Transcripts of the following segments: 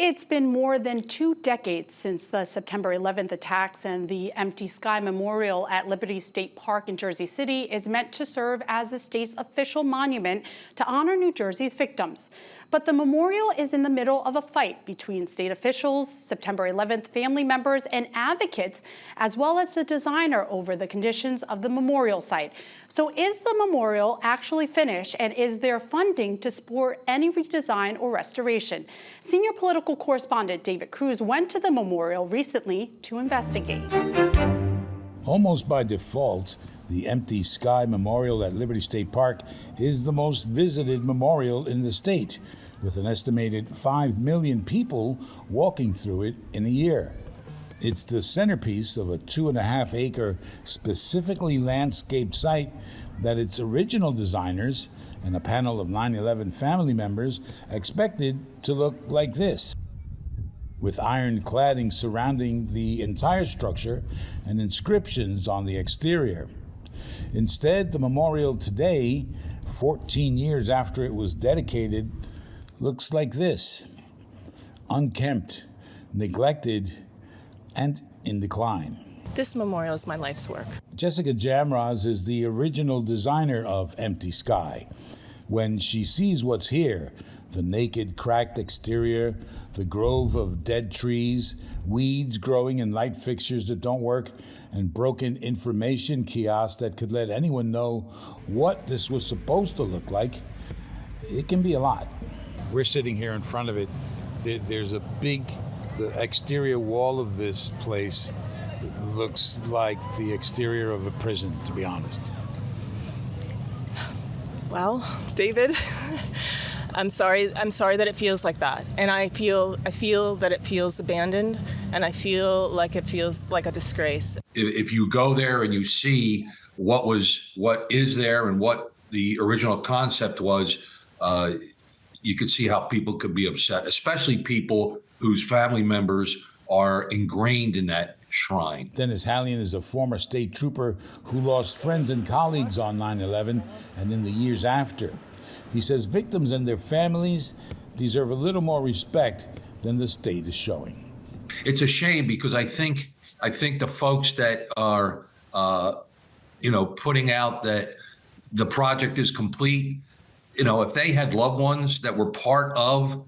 It's been more than 2 decades since the September 11th attacks, and the Empty Sky Memorial at Liberty State Park in Jersey City is meant to serve as the state's official monument to honor New Jersey's victims. But the memorial is in the middle of a fight between state officials, September 11th family members, and advocates, as well as the designer over the conditions of the memorial site. So is the memorial actually finished, and is there funding to support any redesign or restoration? Senior political correspondent David Cruz went to the memorial recently to investigate. Almost by default, the Empty Sky Memorial at Liberty State Park is the most visited memorial in the state, with an estimated 5 million people walking through it in a year. It's the centerpiece of a 2.5-acre, specifically landscaped site that its original designers and a panel of 9/11 family members expected to look like this, with iron cladding surrounding the entire structure and inscriptions on the exterior. Instead, the memorial today, 14 years after it was dedicated, looks like this: unkempt, neglected, and in decline. This memorial is my life's work. Jessica Jamroz is the original designer of Empty Sky. When she sees what's here, the naked, cracked exterior, the grove of dead trees, weeds growing in light fixtures that don't work, and broken information kiosks that could let anyone know what this was supposed to look like, it can be a lot. We're sitting here in front of it. There's a the exterior wall of this place looks like the exterior of a prison, to be honest. Well, David, I'm sorry that it feels like that. And I feel that it feels abandoned, and I feel like it feels like a disgrace. If you go there and you see what is there and what the original concept was, you could see how people could be upset, especially people whose family members are ingrained in that shrine. Dennis Hallian is a former state trooper who lost friends and colleagues on 9/11 and in the years after. He says victims and their families deserve a little more respect than the state is showing. It's a shame because I think the folks that are putting out that the project is complete, if they had loved ones that were part of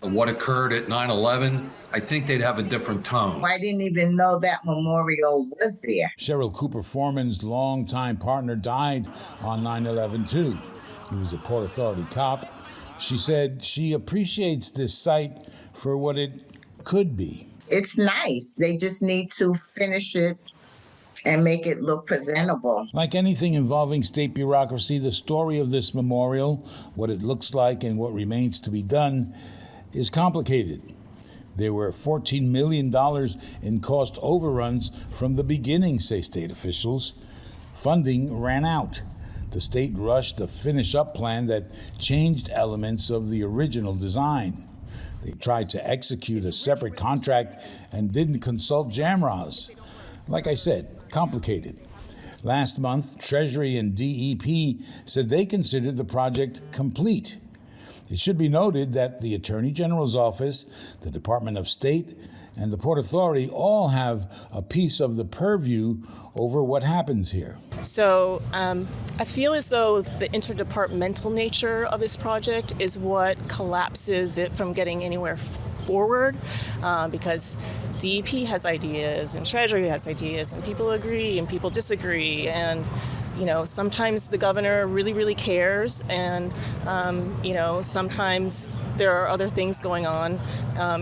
what occurred at 9/11, I think they'd have a different tone. I didn't even know that memorial was there. Cheryl Cooper Foreman's longtime partner died on 9/11 too. He was a Port Authority cop. She said she appreciates this site for what it could be. It's nice. They just need to finish it and make it look presentable. Like anything involving state bureaucracy, the story of this memorial, what it looks like and what remains to be done, is complicated. There were $14 million in cost overruns from the beginning, say state officials. Funding ran out. The state rushed a finish-up plan that changed elements of the original design. They tried to execute a separate contract and didn't consult Jamroz. Like I said, complicated. Last month, Treasury and DEP said they considered the project complete. It should be noted that the Attorney General's office, the Department of State, and the Port Authority all have a piece of the purview over what happens here. So I feel as though the interdepartmental nature of this project is what collapses it from getting anywhere forward, because DEP has ideas and Treasury has ideas and people agree and people disagree, and sometimes the governor really, really cares, and sometimes there are other things going on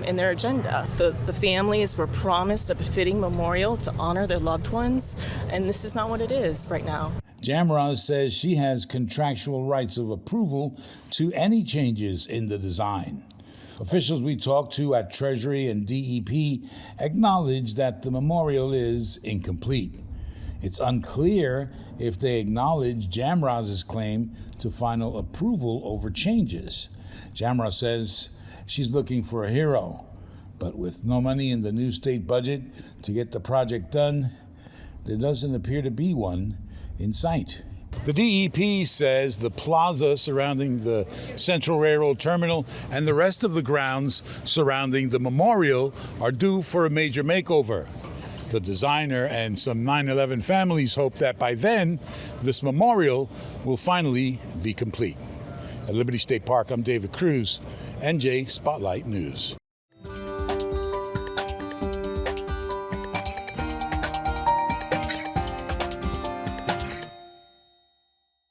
in their agenda. The families were promised a befitting memorial to honor their loved ones, and this is not what it is right now. Jamroz says she has contractual rights of approval to any changes in the design. Officials we talked to at Treasury and DEP acknowledge that the memorial is incomplete. It's unclear if they acknowledge Jamroz's claim to final approval over changes. Jamroz says she's looking for a hero, but with no money in the new state budget to get the project done, there doesn't appear to be one in sight. The DEP says the plaza surrounding the Central Railroad Terminal and the rest of the grounds surrounding the memorial are due for a major makeover. The designer and some 9/11 families hope that by then, this memorial will finally be complete. At Liberty State Park, I'm David Cruz, NJ Spotlight News.